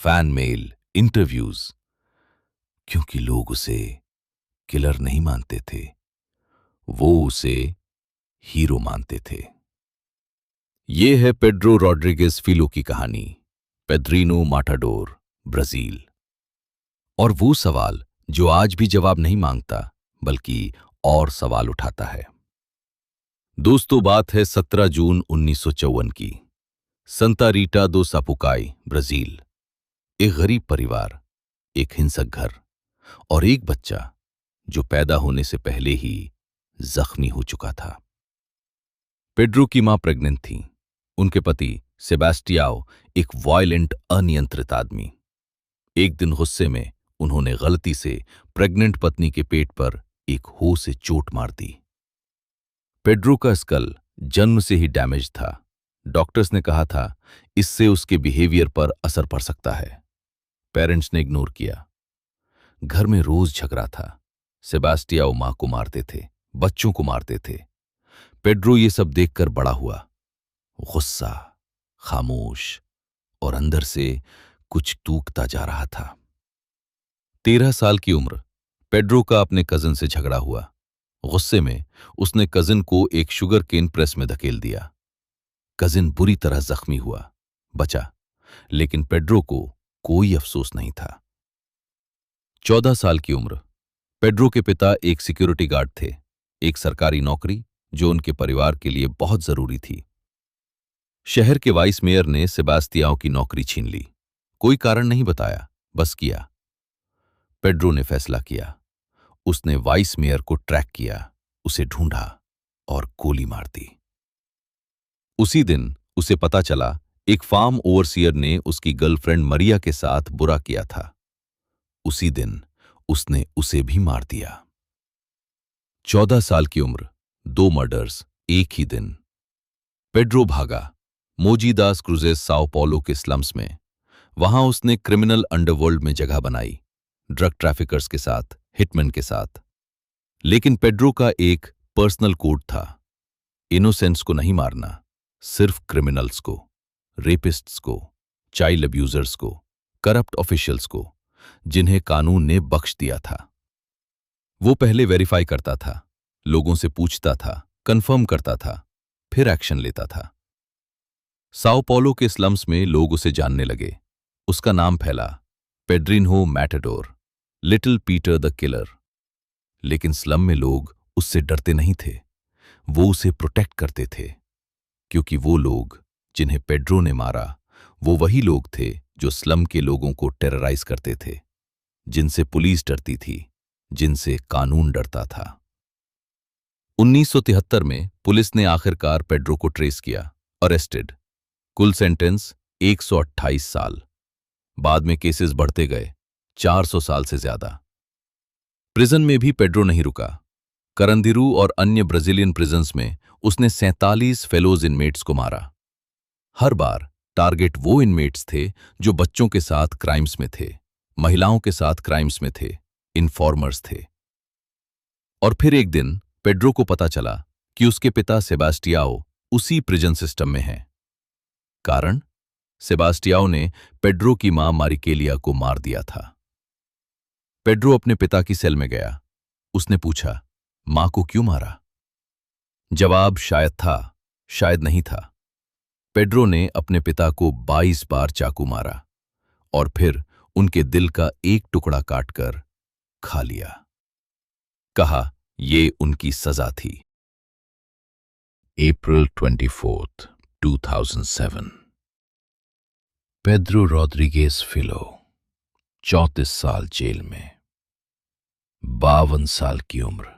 Fan mail, interviews, क्योंकि लोग उसे किलर नहीं मानते थे, वो उसे हीरो मानते थे। ये है पेड्रो रॉड्रिगेज फिलो की कहानी, पेड्रिनो माटाडोर, ब्राजील। और वो सवाल जो आज भी जवाब नहीं मांगता, बल्कि और सवाल उठाता है। दोस्तों, बात है 17 जून 1954 की। संता रीटा दो सापुकाई, ब्राजील। एक गरीब परिवार, एक हिंसक घर और एक बच्चा जो पैदा होने से पहले ही जख्मी हो चुका था। पेड्रो की मां प्रेग्नेंट थी। उनके पति सेबास्टियाओ एक वायलेंट, अनियंत्रित आदमी। एक दिन गुस्से में उन्होंने गलती से प्रेग्नेंट पत्नी के पेट पर एक हो से चोट मार दी। पेड्रो का स्कल जन्म से ही डैमेज था। डॉक्टर्स ने कहा था इससे उसके बिहेवियर पर असर पड़ सकता है। पेरेंट्स ने इग्नोर किया। घर में रोज झगड़ा था। सेबास्टियाओ मां को मारते थे, बच्चों को मारते थे। पेड्रो ये सब देखकर बड़ा हुआ, गुस्सा, खामोश और अंदर से कुछ टूकता जा रहा था। 13 साल की उम्र, पेड्रो का अपने कजिन से झगड़ा हुआ। गुस्से में उसने कजिन को एक शुगर केन प्रेस में धकेल दिया। कजिन बुरी तरह जख्मी हुआ, बचा, लेकिन पेड्रो को कोई अफसोस नहीं था। 14 साल की उम्र, पेड्रो के पिता एक सिक्योरिटी गार्ड थे, एक सरकारी नौकरी जो उनके परिवार के लिए बहुत जरूरी थी। शहर के वाइस मेयर ने सेबास्तियाओ की नौकरी छीन ली। कोई कारण नहीं बताया, बस किया। पेड्रो ने फैसला किया। उसने वाइस मेयर को ट्रैक किया, उसे ढूंढा और गोली मार दी। उसी दिन उसे पता चला एक फार्म ओवरसियर ने उसकी गर्लफ्रेंड मरिया के साथ बुरा किया था। उसी दिन उसने उसे भी मार दिया। 14 साल की उम्र, 2 मर्डर्स एक ही दिन। पेड्रो भागा मोजीदास क्रूजेस साओ पौलो के स्लम्स में। वहां उसने क्रिमिनल अंडरवर्ल्ड में जगह बनाई, ड्रग ट्रैफिकर्स के साथ, हिटमैन के साथ। लेकिन पेड्रो का एक पर्सनल कोड था, इनोसेंट्स को नहीं मारना, सिर्फ क्रिमिनल्स को, रेपिस्ट्स को, चाइल्ड अब्यूजर्स को, करप्ट ऑफिशियल्स को, जिन्हें कानून ने बख्श दिया था। वो पहले वेरीफाई करता था, लोगों से पूछता था, कंफर्म करता था, फिर एक्शन लेता था। साओ पौलो के स्लम्स में लोग उसे जानने लगे। उसका नाम फैला, Pedrinho Matador, little Peter the killer. लेकिन स्लम में लोग उससे डरते नहीं थे, वो उसे प्रोटेक्ट करते थे, क्योंकि वो लोग जिन्हें पेड्रो ने मारा वो वही लोग थे जो स्लम के लोगों को टेरराइज करते थे, जिनसे पुलिस डरती थी, जिनसे कानून डरता था। 1973 में पुलिस ने आखिरकार पेड्रो को ट्रेस किया, अरेस्टेड। कुल सेंटेंस 128 साल। बाद में केसेस बढ़ते गए, 400 साल से ज्यादा। प्रिजन में भी पेड्रो नहीं रुका। करंदिरू और अन्य ब्राजीलियन प्रिजन्स में उसने 47 फेलोज इनमेट्स को मारा। हर बार टारगेट वो इनमेट्स थे जो बच्चों के साथ क्राइम्स में थे, महिलाओं के साथ क्राइम्स में थे, इन्फॉर्मर्स थे। और फिर एक दिन पेड्रो को पता चला कि उसके पिता सेबास्टियाओ उसी प्रिजन सिस्टम में हैं। कारण, सेबास्टियाओ ने पेड्रो की मां मारिकेलिया को मार दिया था। पेड्रो अपने पिता की सेल में गया। उसने पूछा, मां को क्यों मारा? जवाब शायद था, शायद नहीं था। पेड्रो ने अपने पिता को 22 बार चाकू मारा और फिर उनके दिल का एक टुकड़ा काटकर खा लिया। कहा, ये उनकी सजा थी। अप्रैल 24, 2007। पेड्रो रॉड्रिगेज फिलो 34 साल जेल में, 52 साल की उम्र।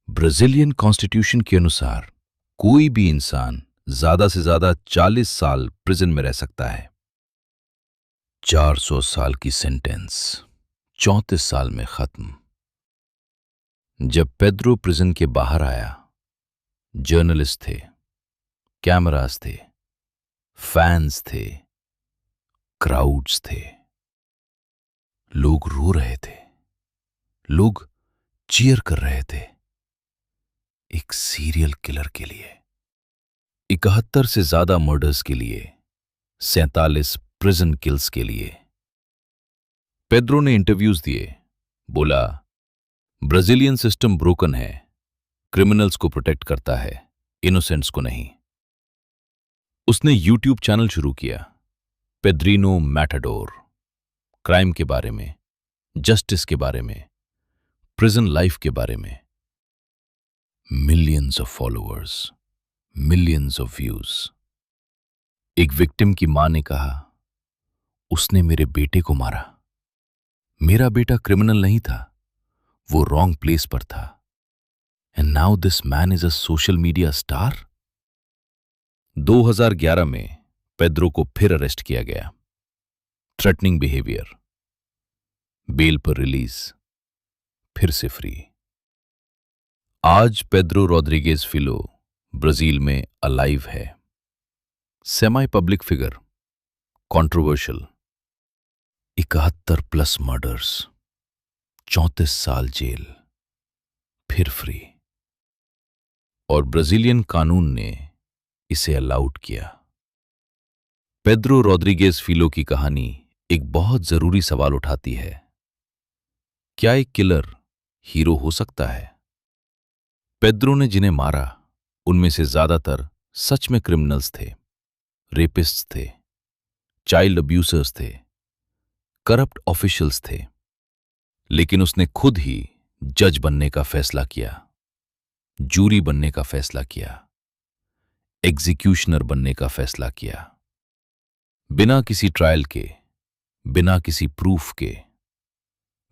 ब्राजीलियन कॉन्स्टिट्यूशन के अनुसार कोई भी इंसान ज्यादा से ज्यादा 40 साल प्रिजन में रह सकता है। 400 साल की सेंटेंस 34 साल में खत्म। जब पेड्रो प्रिजन के बाहर आया, जर्नलिस्ट थे, कैमरास थे, फैंस थे, क्राउड्स थे। लोग रो रहे थे, लोग चीयर कर रहे थे, एक सीरियल किलर के लिए, 71 से ज्यादा मर्डर्स के लिए, 47 प्रिजन किल्स के लिए। पेड्रो ने इंटरव्यूज दिए, बोला ब्राजीलियन सिस्टम ब्रोकन है, क्रिमिनल्स को प्रोटेक्ट करता है, इनोसेंट्स को नहीं। उसने यूट्यूब चैनल शुरू किया, पेड्रिनो मैटाडोर, क्राइम के बारे में, जस्टिस के बारे में, प्रिजन लाइफ के बारे में। Millions of followers, millions of views. एक विक्टिम की मां ने कहा, उसने मेरे बेटे को मारा। मेरा बेटा क्रिमिनल नहीं था, वो रॉन्ग प्लेस पर था। And now this man is a social media star. 2011 में पेड्रो को फिर अरेस्ट किया गया, थ्रेटनिंग बिहेवियर, बेल पर रिलीज, फिर से फ्री। आज पेड्रो रॉड्रिगेज फिलो ब्राजील में अलाइव है, semi public figure, controversial, 71+ murders, 34 साल जेल, फिर फ्री। और ब्राजीलियन कानून ने इसे अलाउड किया। पेड्रो रॉड्रिगेज फिलो की कहानी एक बहुत जरूरी सवाल उठाती है, क्या एक किलर हीरो हो सकता है? पेड्रो ने जिन्हें मारा उनमें से ज्यादातर सच में क्रिमिनल्स थे, रेपिस्ट्स थे, चाइल्ड अब्यूसर्स थे, करप्ट ऑफिशियल्स थे। लेकिन उसने खुद ही जज बनने का फैसला किया, जूरी बनने का फैसला किया, एग्जीक्यूशनर बनने का फैसला किया, बिना किसी ट्रायल के, बिना किसी प्रूफ के,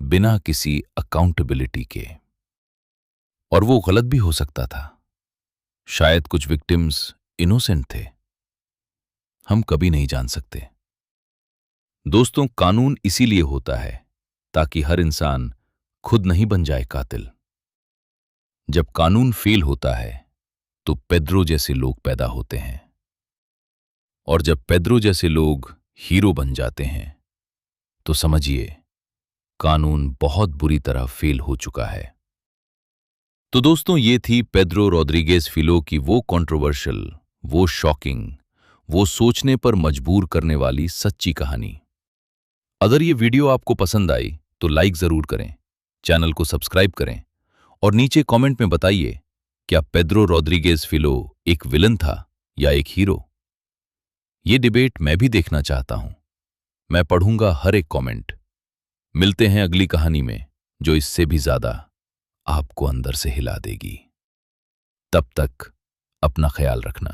बिना किसी अकाउंटेबिलिटी के। और वो गलत भी हो सकता था, शायद कुछ विक्टिम्स इनोसेंट थे, हम कभी नहीं जान सकते। दोस्तों, कानून इसीलिए होता है ताकि हर इंसान खुद नहीं बन जाए कातिल। जब कानून फेल होता है तो पेड्रो जैसे लोग पैदा होते हैं, और जब पेड्रो जैसे लोग हीरो बन जाते हैं तो समझिए कानून बहुत बुरी तरह फेल हो चुका है। तो दोस्तों, ये थी पेड्रो रॉड्रिगेज फिलो की वो कंट्रोवर्शियल, वो शॉकिंग, वो सोचने पर मजबूर करने वाली सच्ची कहानी। अगर ये वीडियो आपको पसंद आई तो लाइक जरूर करें, चैनल को सब्सक्राइब करें और नीचे कमेंट में बताइए, क्या पेड्रो रॉड्रिगेज फिलो एक विलन था या एक हीरो? ये डिबेट मैं भी देखना चाहता हूं। मैं पढ़ूंगा हर एक कमेंट। मिलते हैं अगली कहानी में जो इससे भी ज्यादा आपको अंदर से हिला देगी। तब तक अपना ख्याल रखना।